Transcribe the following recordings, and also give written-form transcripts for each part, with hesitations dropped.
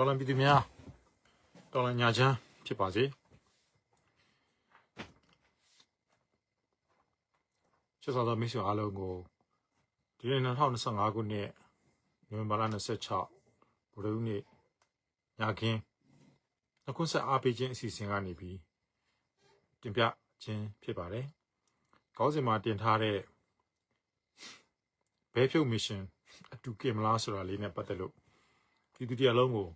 တော်လန်ပြည်သူများတော်လန်ညာချမ်းဖြစ်ပါစေချစ်စွာသောမိတ်ဆွေအားလုံးကိုဒီနေ့2025ခုနှစ်နိုဝင်ဘာလ26ဗုဒ္ဓဟူးနေ့ညခင်းနှုတ်ဆက်အားပေးခြင်းအစီအစဉ်ကနေပြီးတင်ပြခြင်းဖြစ်ပါတယ်ခေါင်းစဉ်မှာတင်ထားတဲ့ဘဲဖြုတ်မစ်ရှင်အတူကင်မလားဆိုတာလေးနဲ့ပတ်သက်လို့ပြည်သူတရလုံးကို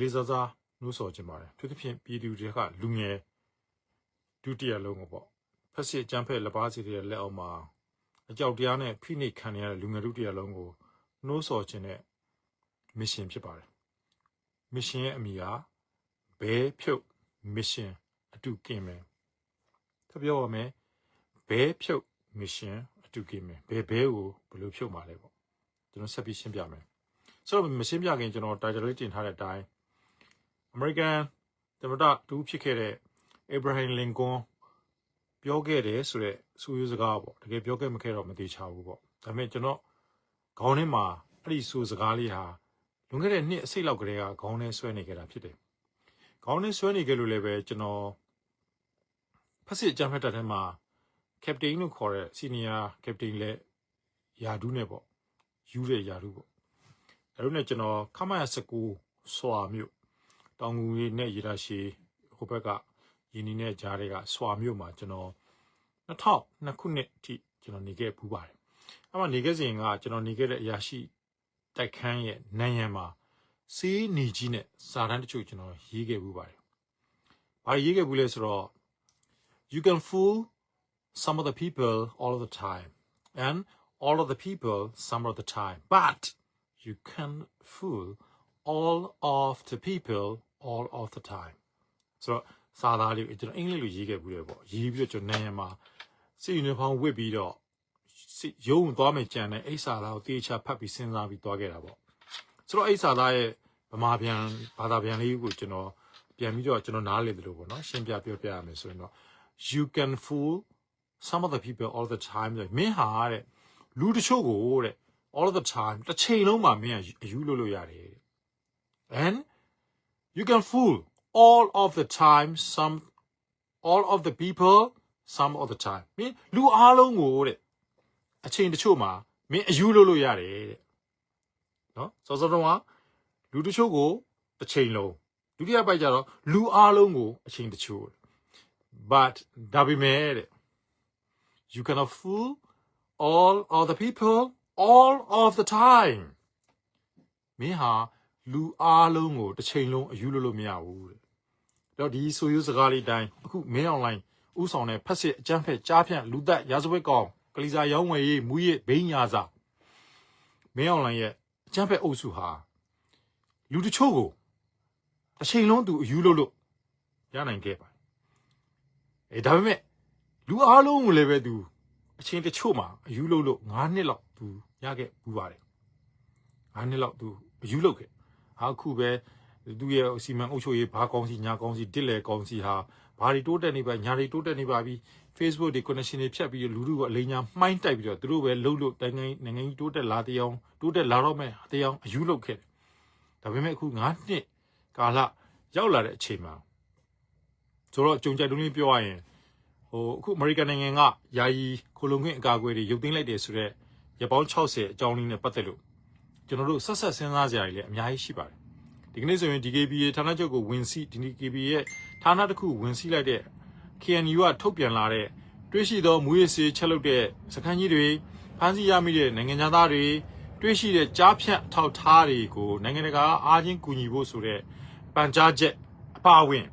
လေးစားစားနှိုးဆော်ခြင်းပါတယ်သူတစ်ဖြင့်ပြည်သူတွေကလူငယ်ဒုတိယလုံးကိုပေါ့ဖက်စစ်အကြမ်းဖက်လက်ပါစီတွေလက်အောက်မှာအကြောက်တရားနဲ့ဖိနှိပ်ခံရတဲ့လူငယ်ဒုတိယလုံးကိုနှိုးဆော်ခြင်းနဲ့မစ်ရှင်ဖြစ်ပါတယ်မစ်ရှင်ရဲ့အမည်ကဘဲဖြုတ်မစ်ရှင်အတူကင်မယ်ထပ်ပြောရမယ်ဘဲဖြုတ်မစ်ရှင်အတူကင်မယ်ဘဲကိုဘယ်လိုဖြုတ်မှာလဲပေါ့ကျွန်တော်ဆက်ပြီးရှင်းပြမယ်ဆိုတော့မရှင်းပြခင်ကျွန်တော်တိုင်တလေးတင်ထားတဲ့အတိုင်းအမေရိကန်သမ္မတတူဖြစ်ခဲ့တဲ့အေဗရာဟင်လင်ကွန်ပြောခဲ့တယ်ဆိုတဲ့ဆိုရိုးစကားပေါ့တကယ်ပြောခဲ့မခဲ့တော့မသေးချဘူးပေါ့ဒါပေမဲ့ကျွန်တော်ခေါင်းထဲမှာအဲ့ဒီဆိုစကားလေးဟာလွန်ခဲ့တဲ့နှစ်အစိတ်လောက်ကတည်းကခေါင်းထဲဆွဲနေခဲ့တာဖြစ်တယ်ခေါင်းထဲဆွဲနေခဲ့လို့လည်းပဲကျွန်တော်ဖက်စစ်အကြမ်းဖက်တပ်ထဲမှာကပတိန်လို့ခေါ်တဲ့စီနီယာကပတိန်လည်းယာဒူးနဲ့ပေါ့ယူတဲ့ယာဒူးပေါ့အဲ့လိုနဲ့ကျွန်တော်ခမရ19ဆွာမြို့တောင်ငူရေးနဲ့ရေတာရှည်ဟိုဘက်ကယင်းနီနဲ့ကြားတွေကဆွာမြို့မှာကျွန်တော်2002ခုနှစ်အထိကျွန်တော်နေခဲ့ပူးပါတယ်အဲ့မှာနေခဲ့စဉ်ကကျွန်တော်နေခဲ့တဲ့အရာရှိတိုက်ခန်းရဲ့နန်းရံမှာစေးနေကြီးနဲ့စာတန်းတချို့ကျွန်တော်ရေးခဲ့ပူးပါတယ်ဘာရေးခဲ့ဘူးလဲဆိုတော့ you can fool some of the people all of the time and all of the people some of the time but you can fool all of the people all of the time ဆိုတော့စာသားလေးကျွန်တော်အင်္ဂလိပ်လိုရေးခဲ့ဘူးလေပေါ့ရေးပြီးတော့ကျွန်တော်နန်းရံမှာစစ်ယူနီဖောင်းဝတ်ပြီးတော့ရုံးသွားမယ်ကြံတဲ့အိစာသားကိုတေချာဖတ်ပြီးစဉ်းစားပြီးသွားခဲ့တာပေါ့ဆိုတော့အိစာသားရဲ့ဗမာပြန်ဘာသာပြန်လေးကိုကျွန်တော်ပြန်ပြီးတော့ကျွန်တော်နားလည်တယ်လို့ပေါ့နော်ရှင်းပြပြောပြရမယ်ဆိုရင်တော့ you can fool some of the people all the time မင်းဟာတဲ့လူတချို့ကိုတဲ့ all of the time တစ်ချိန်လုံးမှာမင်းအယူလို့ရတယ်တဲ့ and you can fool all of the time all of the people some of the time မင်းလူအားလုံးကိုတဲ့အချိန်တချို့မှာမင်းအယူလို့ရတယ်တဲ့နော်စောစောတုန်းကလူတချို့ကိုတစ်ချိန်လုံးဒုတိယပိုက်ကျတော့လူအားလုံးကိုအချိန်တချို့ but ဒါပေမဲ့တဲ့ you cannot fool all of the people all of the time မင်းဟာလူအားလုံးကိုတစ်ချိန်လုံးအယူလို့မရဘူးတဲ့တော့ဒီဆိုရိုးစကားလေးတိုင်းအခုမင်းအွန်လိုင်းဥဆောင်တဲ့ဖက်စစ်အကြမ်းဖက်ကြားဖြန့်လူသက်ရာဇဝတ်ကောင်ကလီစာရောင်းဝယ်ရေးမူရစ်ဘိန်းညာစာမင်းအွန်လိုင်းရဲ့အကြမ်းဖက်အုပ်စုဟာလူတချို့ကိုတစ်ချိန်လုံးသူအယူလို့ရနိုင်ခဲ့ပါတယ်ဒါပေမဲ့လူအားလုံးကိုလည်းပဲသူအချိန်တချို့မှာအယူလို့9နှစ်လောက်သူရခဲ့ဘူးပါတယ်9နှစ်လောက်သူအယူလို့ခဲ့အခုပဲသူရဲ့စီမံအုပ်ချုပ်ရေးဘာကောင်းစီညာကောင်းစီတစ်လေကောင်းစီဟာဘာတွေတိုးတက်နေပါညာတွေတိုးတက်နေပါပြီ Facebook တွေ connection တွေဖြတ်ပြီးလူထုကအလိညာမှိုင်းတိုက်ပြီးတော့သူတို့ပဲလှုပ်လို့နိုင်ငံကြီးတိုးတက်လာတရားတိုးတက်လာတော့မယ်တရားအယူလုပ်ခဲ့တယ်ဒါပေမဲ့အခု9နှစ်ကာလရောက်လာတဲ့အချိန်မှာဆိုတော့ကြုံကြိုက်တုံးလေးပြောရရင်အခုအမေရိကန်နိုင်ငံကယာယီခိုလုံခွင့်အကာအကွယ်တွေရုပ်သိမ်းလိုက်တယ်ဆိုတော့ရပောင်း60အကြောင်းလေးနဲ့ပတ်သက်လို့ကျွန်တော်တို့ဆက်စဉ်းစားကြရည်လည်းအများကြီးရှိပါတယ်ဒီကနေ့ဆိုရင် DKBA ဌာနချုပ်ကိုဝင်စီ DKBA ရဲ့ဌာနတစ်ခုဝင်စီလိုက်တဲ့ KNU ကထုတ်ပြန်လာတဲ့တွေ့ရှိသောမူရစေချက်လုပ်တဲ့စခန်းကြီးတွေဖမ်းဆီးရမိတဲ့နိုင်ငံသားတွေတွေ့ရှိတဲ့ကြားဖြန့်ထောက်ထားတွေကိုနိုင်ငံတကာအားချင်းကူညီဖို့ဆိုတဲ့ပန်ကြားချက်အပါအဝင်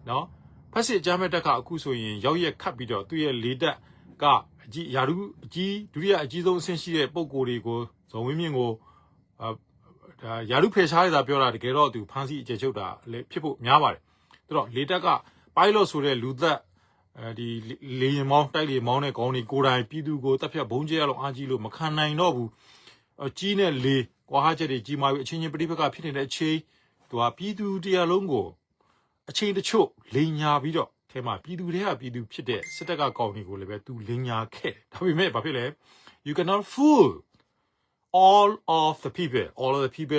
နော်ဖက်စစ်အကြမ်းဖက်တပ်ကအခုဆိုရင်ရောက်ရက်ခတ်ပြီးတော့သူ့ရဲ့လေတပ်ကအကြီးယာဒူးအကြီးဒုတိယအကြီးဆုံးအဆင့်ရှိတဲ့ပုံကိုယ်တွေကိုဇော်ဝင်းမြင့်ကိုဒါယာဒူးဖယ်ရှားရတာပြောတာတကယ်တော့သူဖမ်းဆီးအကျဉ်းချုပ်တာလည်းဖြစ်ဖို့များပါတယ်ဒါတော့လေတပ်က pilot ဆိုတဲ့လူသက်ဒီလေရင်မောင်းတိုက်လေမောင်းတဲ့ကောင်းတွေကိုယ်တိုင်ပြည်သူကိုတပ်ဖြတ်ဘုံကျဲရအောင်အားကြီးလို့မခံနိုင်တော့ဘူးကြီးနဲ့လေကွာဟချက်တွေကြီးမာပြီးအချင်းချင်းပြိပခဖြစ်နေတဲ့အချိန်သူကပြည်သူတရားလုံးကိုအချိန်တချို့လိန်ညာပြီးတော့ထဲမှာပြည်သူတွေကပြည်သူဖြစ်တဲ့စစ်တပ်ကကောင်းတွေကိုလည်းပဲသူလိန်ညာခဲ့တယ်ဒါပေမဲ့ဘာဖြစ်လဲ you cannot fool all of the people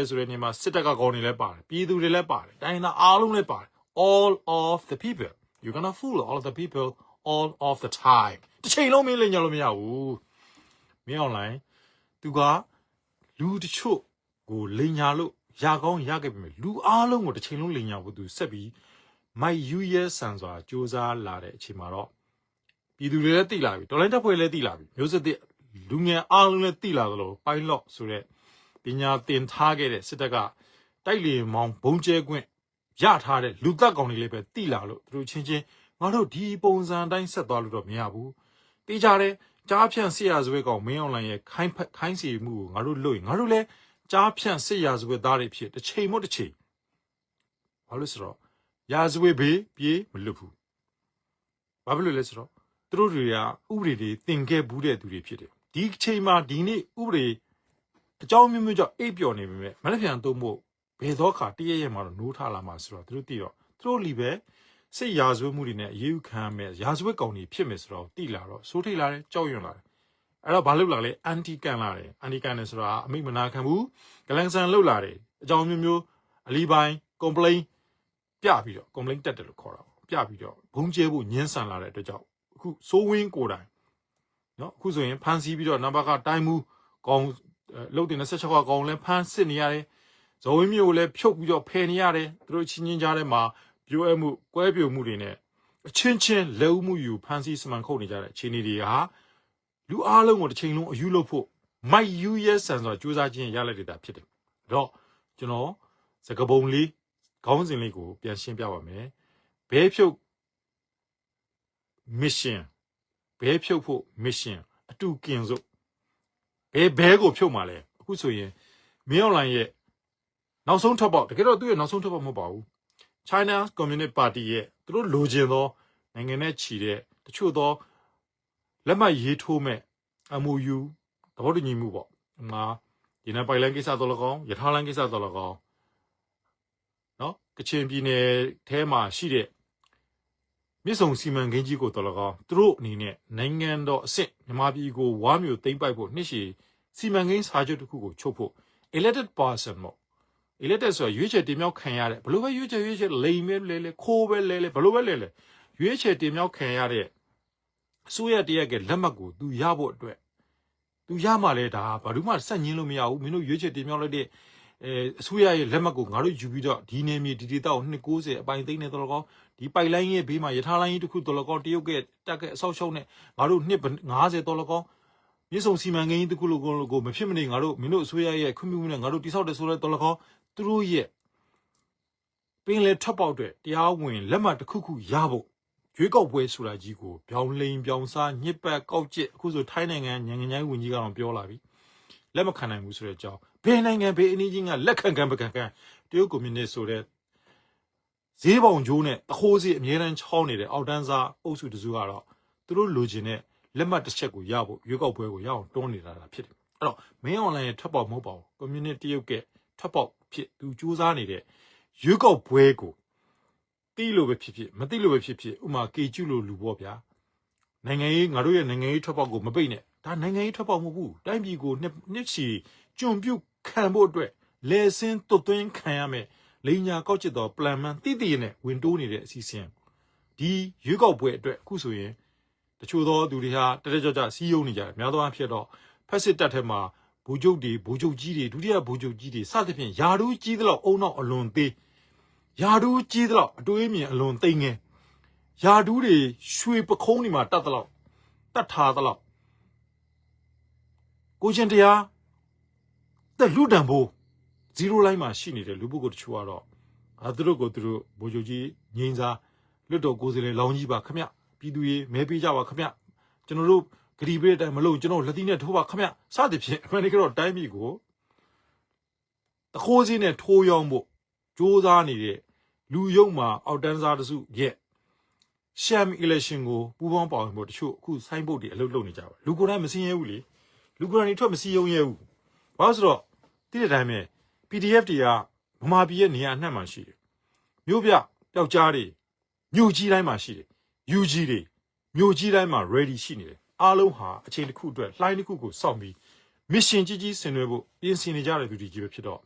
ဆိုတဲ့နေမှာစစ်တပ်ကကောင်းနေလဲပါတယ်ပြည်သူတွေလည်းပါတယ်တိုင်းသားအားလုံးလည်းပါတယ် all of the people you're gonna fool all of the people all of the time တစ်ချိန်လုံးမင်းလိန်ကြလို့မရဘူးမင်း online သူကလူတချို့ကိုလိန်ညာလို့ရကောင်းရခဲ့ပြီလူအားလုံးကိုတစ်ချိန်လုံးလိန်ညာဖို့သူဆက်ပြီးမိုက်ယူရဲဆန်စွာစူးစမ်းလာတဲ့အချိန်မှာတော့ပြည်သူတွေလည်းသိလာပြီတော်လိုင်းတပ်ဖွဲ့လည်းသိလာပြီမျိုးစစ်တဲ့လူငယ်အားလုံးလည်းသိလာသလို pilot ဆိုတဲ့ပညာသင်ထားခဲ့တဲ့စစ်တပ်ကတိုက်လေမောင်းဘုံကျဲခွင့်ရထားတဲ့လူသက်ကောင်တွေလည်းပဲသိလာလို့သူတို့ချင်းချင်းငါတို့ဒီပုံစံတိုင်းဆက်သွားလို့တော့မရဘူးသိကြတယ်ကြားဖြန့်စစ်ရာဇဝဲကောင်မင်းအွန်လိုင်းရဲ့ခိုင်းစီမှုကိုငါတို့လို့ငါတို့လည်းကြားဖြန့်စစ်ရာဇဝဲသားတွေဖြစ်တစ်ချိန်မို့တစ်ချိန်ဘာလို့ဆိုတော့ရာဇဝဲဘေးပြေးမလွတ်ဘူးဘာဖြစ်လို့လဲဆိုတော့သူတို့တွေကဥပဒေတွေသင်ခဲ့ဘူးတဲ့သူတွေဖြစ်တယ်ဒီအချိန်မှာဒီနေ့ဥပဒေအကြောင်းမျိုးမျိုးကြောင့်အိပ်ပျော်နေပြီမဲ့မနေ့ပြန်တော့မို့ဘယ်တော့ခါတည့်ရဲ့မှာတော့နိုးထလာမှာဆိုတော့သူတို့သိတော့သူတို့လီပဲစိတ်ရာဇဝဲမှုတွေနဲ့အရေးခံမဲ့ရာဇဝဲကောင်တွေဖြစ်မယ်ဆိုတော့တိလာတော့စိုးထိတ်လာတယ်ကြောက်ရွံ့လာတယ်အဲ့တော့ဘာလုပ်လာလဲအန်တီကန်လာတယ်အန်တီကန်နဲ့ဆိုတာအမိမနာခံဘူးဂလန်ဆန်လုပ်လာတယ်အကြောင်းမျိုးမျိုးအလီပိုင်း complain ပြပြီးတော့ complain တက်တယ်လို့ခေါ်တာပြပြီးတော့ဘုံကျဲဖို့ညှင်းဆန်လာတဲ့အတွက်ကြောင့်အခုစိုးဝင်းကိုယ်တိုင်နော်အခုဆိုရင်ဖန်စီပြီးတော့နံပါတ်ကတိုင်းမှုကောင်လုတ်တင်26ခွာကောင်လဲဖန်စစ်နေရတယ်ဇော်ဝင်းမျိုးကိုလည်းဖြုတ်ပြီးတော့ဖယ်နေရတယ်သူတို့ချင်းချင်းကြားထဲမှာပြိုးအမှုကွဲပြိုမှုတွေနဲ့အချင်းချင်းလက်ဦးမှုယူဖန်စီစမှန်ခုတ်နေကြတဲ့အခြေအနေတွေဟာလူအားလုံးကိုတစ်ချိန်လုံးအယူလို့ဖို့မိုက်ယူရဲဆန်စွာကြိုးစားခြင်းရလက်တွေတာဖြစ်တယ်အဲ့တော့ကျွန်တော်စကပုံလေးခေါင်းစဉ်လေးကိုပြန်ရှင်းပြပါမယ်ဘဲဖြုတ် mission ဘဲဖြုတ်ဖို့ mission အတူကင်စို့ဘဲကိုဖြုတ်မှာလဲအခုဆိုရင်မင်းအွန်လိုင်းရဲ့နောက်ဆုံးထွက်ပေါက်တကယ်တော့သူ့ရဲ့နောက်ဆုံးထွက်ပေါက်မဟုတ်ပါဘူး China Communist Party ရဲ့သူတို့လိုချင်သောနိုင်ငံနဲ့ချီတဲ့တချို့သောလက်မှတ်ရေးထိုးမဲ့ MOU သဘောတူညီမှုပေါ့ဒီမှာဒီနေ့ပိုင်လိုင်းကိစ္စတော့လကောင်းရထားလိုင်းကိစ္စတော့လကောင်းနော်ကချင်ပြည်နယ်ထဲမှာရှိတဲ့မြစ်ဆုံစီမံကိန်းကြီးကိုတော်လကောင်းသူတို့အနေနဲ့နိုင်ငံတော်အဆင့်မြန်မာပြည်ကိုဝါမျိုးသိမ့်ပိုက်ဖို့နှစ်ရှည်စီမံကိန်းစာချုပ်တစ်ခုကိုချုပ်ဖို့ elected person ပေါ့ elected ဆိုရွေးချယ်တင်မြှောက်ခံရတဲ့ဘလို့ပဲရွေးချယ်လိမ်မဲလဲခိုးပဲလဲဘလို့ပဲလဲရွေးချယ်တင်မြှောက်ခံရတဲ့အစိုးရတရက်ကလက်မှတ်ကိုသူရဖို့အတွက်သူရမှလဲဒါဘာလို့မှဆက်ညင်းလို့မရဘူးမင်းတို့ရွေးချယ်တင်မြှောက်လိုက်တဲ့အစိုးရရဲ့လက်မှတ်ကိုငါတို့ယူပြီးတော့ဒီနေမြေဒီဒေတာကို290အပိုင်သိန်းနဲ့တော်တော်ကောင်းဒီပိုက်လိုင်းရဲ့ဘေးမှာရထားလိုင်းကြီးတစ်ခုတော်တော်ကောင်းတရုတ်ကတက်ကအဆောက်ရှုံးနဲ့ငါတို့250တော်တော်ကောင်းမြေဆုံစီမံကိန်းကြီးတစ်ခုလိုကိုမဖြစ်မနေငါတို့မင်းတို့အစိုးရရဲ့ခွင့်ပြုမှုနဲ့ငါတို့တိဆောက်တယ်ဆိုတော့တော်တော်ကောင်းသူတို့ရဲ့ပင်လေထွက်ပေါက်အတွက်တရားဝင်လက်မှတ်တစ်ခုခုရဖို့ရွေးကောက်ပွဲဆိုတာကြီးကိုပြောင်းလိန်ပြောင်းစားညစ်ပတ်ကောက်ကျစ်အခုဆိုထိုင်းနိုင်ငံနိုင်ငံခြားရေးဝန်ကြီးကတော့ပြောလာပြီလက်မခံနိုင်ဘူးဆိုတဲ့အကြောင်းဘယ်နိုင်ငံဘယ်အနည်းချင်းကလက်ခံပကံတရုတ်ကွန်မြူနစ်ဆိုတဲ့ဈေးပေါင်ကျိုးနဲ့တခိုးစီအမြဲတမ်းချောင်းနေတဲ့အောက်တန်းစားအုပ်စုတစုကတော့သူတို့လိုချင်တဲ့လက်မှတ်တစ်ချက်ကိုရဖို့ရွေးကောက်ပွဲကိုရအောင်တွန်းနေတာဖြစ်တယ်အဲ့တော့မင်းအွန်လိုင်းရဲ့ထွက်ပေါက်မဟုတ်ပါဘူးကွန်မြူနစ်တရုတ်ကထွက်ပေါက်ဖြစ်သူစူးစမ်းနေတဲ့ရွေးကောက်ပွဲကိုတိလို့ပဲဖြစ်မတိလို့ပဲဖြစ်ဥမာကေကျူလိုလူပေါ့ဗျာနိုင်ငံရေးငါတို့ရဲ့နိုင်ငံရေးထွက်ပေါက်ကိုမပိတ်နဲ့ဒါနိုင်ငံရေးထွက်ပေါက်မဟုတ်ဘူးတိုင်းပြည်ကိုနှစ်ချီကျွံပြုတ်ခံဖို့အတွက်လဲစင်းတွတ်သွင်းခံရမယ်လိန်ညာကောက်ကျစ်သောပလန်မှန်တိတိနဲ့ဝင်တိုးနေတဲ့အစီအစဉ်ဒီရွေးကောက်ပွဲအတွက်အခုဆိုရင်တချို့သောသူတွေဟာတကြကြစီးယုံနေကြတယ်များသောအားဖြင့်တော့ဖက်စစ်တပ်ထဲမှာဘူဂျုတ်ကြီးတွေဒုတိယဘူဂျုတ်ကြီးတွေစသဖြင့်ယာဒူးကြီးသလောက်အုံနောက်အလွန်သေးယာဒူးကြီးသလောက်အတွေးမြင်အလွန်သိငယ်ယာဒူးတွေရွှေပခုံးတွေမှာတတ်သလောက်တတ်ထားသလောက်ကိုချင်းတရားတဲ့လူတံဖို့0 line မှာရှိနေတဲ့လူပုဂ္ဂိုလ်တချို့ကတော့သူတို့ကိုသူတို့ဘိုးချုပ်ကြီးငိမ့်စားလွတ်တော်ကိုယ်စားလှယ်လောင်းကြီးပါခမပြည်သူရေးမဲပေးကြပါခမကျွန်တော်တို့ဂရီပေးတဲ့အတိုင်းမလို့ကျွန်တော်လက်သီးနဲ့ထိုးပါခမစသဖြင့်အမှန်တကယ်တော့တိုင်းပြည်ကိုတခိုးစည်းနဲ့ထိုးရောင်းဖို့စ조사နေတဲ့လူယုံမှာအောက်တန်းစားတစုရဲ့ရှမ် election ကိုပူးပေါင်းပါဝင်ဖို့တချို့အခုဆိုင်းဘုတ်တွေအလုပ်လုပ်နေကြပါလူကိုယ်တိုင်မစင်းရဲဘူးလေလူကိုယ်တိုင်ထွက်မစည်းရုံရဲဘူးဘာလို့ဆိုတော့တိတဲ့အတိုင်းပဲ PDF တွေကဗမာပြည်ရဲ့နေရာအနှံ့မှာရှိတယ်မြို့ပြပျောက်ကြားတွေမြို့ကြီးတိုင်းမှာရှိတယ် UG တွေမြို့ကြီးတိုင်းမှာ ready ရှိနေတယ်အားလုံးဟာအချိန်တစ်ခုအတွက်လှိုင်းတစ်ခုကိုစောင့်ပြီး mission ကြီးကြီးဆင်နွှဲဖို့ပြင်ဆင်နေကြတဲ့သူတွေကြီးပဲဖြစ်တော့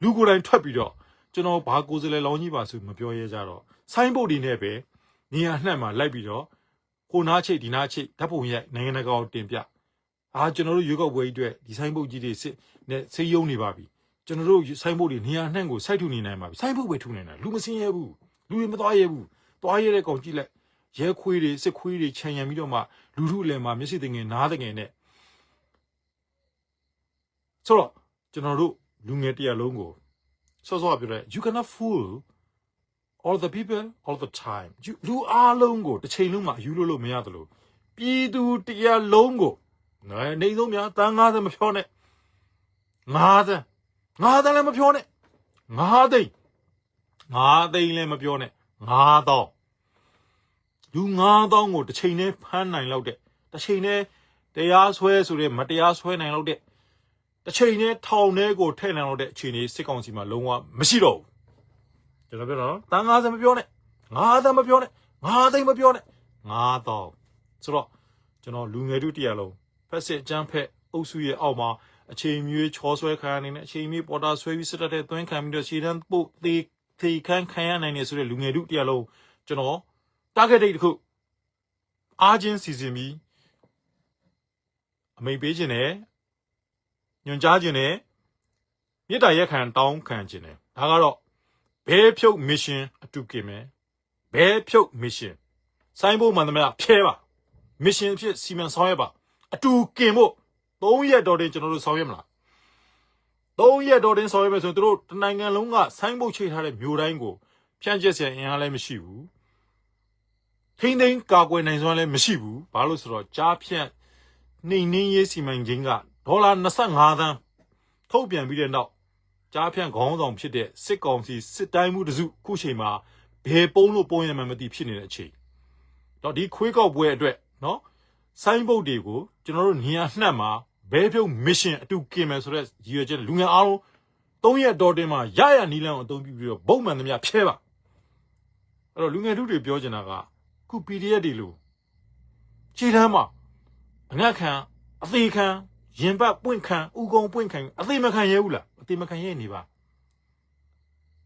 လူကိုယ်တိုင်ထွက်ပြီးတော့ကျွန်တော်ဘာကိုယ်စားလှယ်လောင်းကြီးပါဆိုမပြောရဲကြတော့ဆိုင်းဘုတ်တွေနဲ့ပဲနေရာနှံ့မှာလိုက်ပြီးတော့ကိုနာချိတ်ဒီနာချိတ်ဓာတ်ပုံရိုက်နိုင်ငံတကာကိုတင်ပြကျွန်တော်တို့ရွေးကောက်ပွဲကြီးအတွက်ဒီဆိုင်းဘုတ်ကြီးတွေစစ်နဲ့ဆေးရုံနေပါပြီကျွန်တော်တို့ဆိုင်းဘုတ်တွေနေရာနှံ့ကိုစိုက်ထူနေနိုင်ပါပြီဆိုင်းဘုတ်ပဲထူနေတာလူမစင်းရဲဘူးလူတွေမသွားရဲဘူးသွားရဲတဲ့ကောင်ကြည့်လိုက်ရဲခွေးတွေစစ်ခွေးတွေခြံရံပြီးတော့မှလူထုအလယ်မှာမျက်စိတငယ်နားတငယ်နဲ့ဆိုတော့ကျွန်တော်တို့လူငယ်တရလုံးကိုစောစောပြောတယ် you cannot fool all the people all the time လူအားလုံးကိုတစ်ချိန်လုံးမှာယူလို့မရတယ်လို့ပြည်သူတရလုံးကိုနေဆုံးများတန်း90မဖြောနဲ့9တန်းလည်းမဖြောနဲ့9သိန်းလည်းမပြောနဲ့9000လူ9000ကိုတစ်ချိန်နဲ့ဖမ်းနိုင်လောက်တဲ့တစ်ချိန်နဲ့တရားစွဲဆိုတဲ့မတရားစွဲနိုင်လောက်တဲ့တစ်ချိန်နဲ့ထောင်ထဲကိုထည့်နိုင်လောက်တဲ့အခြေအနေစစ်ကောင်စီမှာလုံးဝမရှိတော့ဘူးကျွန်တော်ပြောတော့တန်း90မပြောနဲ့9တန်းမပြောနဲ့9သိန်းမပြောနဲ့9000ဆိုတော့ကျွန်တော်လူငယ်တို့တရားလုံးဖက်စစ်ကြမ်းဖက်အုပ်စုရဲ့အောက်မှာအချိန်မျိုးချောဆွဲခံရနေတဲ့အချိန်မျိုးပေါ်တာဆွဲပြီးစစ်တပ်တဲ့သွင်းခံပြီးတော့ခြေတန်းပို့သေခန်းခံရနိုင်နေဆိုတဲ့လူငယ်တို့တရားလုံးကျွန်တော် target date တစ်ခုအားချင်းစီစဉ်ပြီးအမိန်ပေးခြင်းနဲ့ညွန်ကြားခြင်းနဲ့မြေတားရက်ခံတောင်းခံခြင်းနဲ့ဒါကတော့ဘဲဖြုတ် mission အတူကင်မယ်ဘဲဖြုတ် mission ဆိုင်းဖို့မှန်သမျှဖြဲပါ mission ဖြစ်စီမံဆောင်ရွက်ပါအတူကင်ဖို့3ရက်တော်တင်ကျွန်တော်တို့ဆောင်ရွက်မလား3ရက်တော်တင်ဆောင်ရွက်မယ်ဆိုရင်တို့တနိုင်ငံလုံးကဆိုင်းဖို့ချိတ်ထားတဲ့မြို့တိုင်းကိုဖြန့်ကျက်စရာအင်အားလည်းမရှိဘူးထိန်းသိမ်းကာကွယ်နိုင်စွမ်းလည်းမရှိဘူးဘာလို့ဆိုတော့ကြားဖြန့်နှိမ်နှင်းရေးစီမံခြင်းကဒေါ်လာ25သန်းထုတ်ပြန်ပြီးတဲ့နောက်ကြားဖြန့်ခေါင်းဆောင်ဖြစ်တဲ့စစ်ကောင်စီစစ်တိုင်းမှုတစုခုချိန်မှာဘယ်ပုံလို့ပုံရမှန်းမသိဖြစ်နေတဲ့အချိန်တော့ဒီခွေးကောက်ပွဲအတွက်နော်ဆိုင်းဘုတ်တွေကိုကျွန်တော်တို့နေရာနှံ့မှာဘဲပြုတ် mission အတူကင်မယ်ဆိုတဲ့ရည်ရွယ်ချက်လူငယ်အားလုံး3ရက်တော်တင်မှာရနီလန်းကိုအသုံးပြုပြီးတော့ဘုံမှန်သမျှဖြဲပါအဲ့တော့လူငယ်တို့တွေပြောချင်တာကခု PDF တွေလို့ခြေတန်းမှာအငတ်ခံအသေးခံရင်ပတ်ပွင့်ခံဥကုံပွင့်ခံအသေးမခံရဲဘူးလားအသေးမခံရဲနေပါ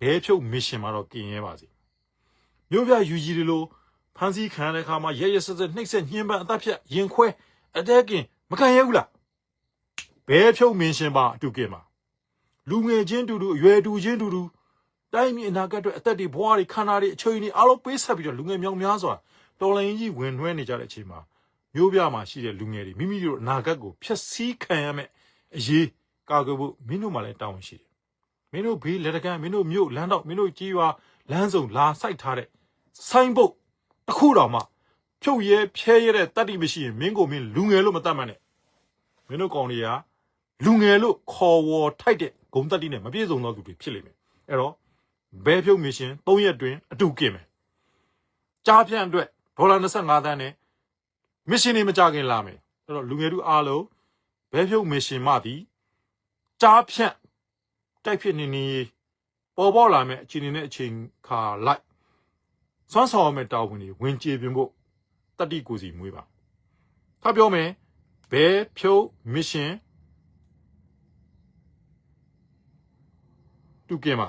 ဘဲဖြုတ် mission မှာတော့ကင်ရဲပါစေမြို့ပြယူကြီးတွေလို့ဖန်စီခံတဲ့အခါမှာရဲစက်နှိပ်စက်ညှင်းပန်းအသက်ဖြတ်ရင်ခွဲအတဲကင်မခံရဲဘူးလားဘဲဖြုတ် mission ပါအတူကင်ပါလူငယ်ချင်းတူတူအရွယ်တူချင်းတူတူတိုင်းပြည်အနာဂတ်အတွက်အသက်တွေဘဝတွေခန္ဓာတွေအချိန်တွေအားလုံးပေးဆက်ပြီးတော့လူငယ်မြောင်များစွာတော်လိုင်းကြီးဝင်နှွှဲနေကြတဲ့အချိန်မှာမျိုးပြမှာရှိတဲ့လူငယ်တွေမိမိတို့အနာဂတ်ကိုဖျက်ဆီးခံရမယ်အရေးကာကွယ်ဖို့မင်းတို့မှလည်းတောင်းရှိတယ်မင်းတို့ဘေးလက်တကမ်းမင်းတို့မြို့လမ်းတော့မင်းတို့ကြီးရွာလမ်းစုံလာစိုက်ထားတဲ့ဆိုင်းဘုတ်တစ်ခုတောင်မှဖြုတ်ရဲဖျဲရဲတဲ့တတ်တိမရှိရင်မင်းကိုမင်းလူငယ်လို့မတတ်မှန်းနဲ့မင်းတို့ကောင်တွေကလူငယ်လို့ခေါ်ဝေါ်ထိုက်တဲ့ဂုံတတ်တိနဲ့မပြည့်စုံသောသူတွေဖြစ်လိမ့်မယ်အဲ့တော့ဘဲဖြုတ် mission 3ရက်တွင်အတူကင်မယ်ကြားဖြန့်အတွက်ဒေါ်လာ25သန်းနဲ့ mission တွေမကြခင်လာမယ်အဲ့တော့လူငယ်တို့အားလုံးဘဲဖြုတ် mission မှသည်ကြားဖြန့်တိုက်ဖြစ်နေပေါ်ပေါက်လာမယ်အချိန်နဲ့အချိန်ခါလိုက်စွမ်းဆောင်မဲ့တာဝန်တွေဝင်ကြေပြင်ဖို့တတိကိုစီမွေးပါဖတ်ပြောမယ်ဘဲဖြုတ် mission တူကင်ပါ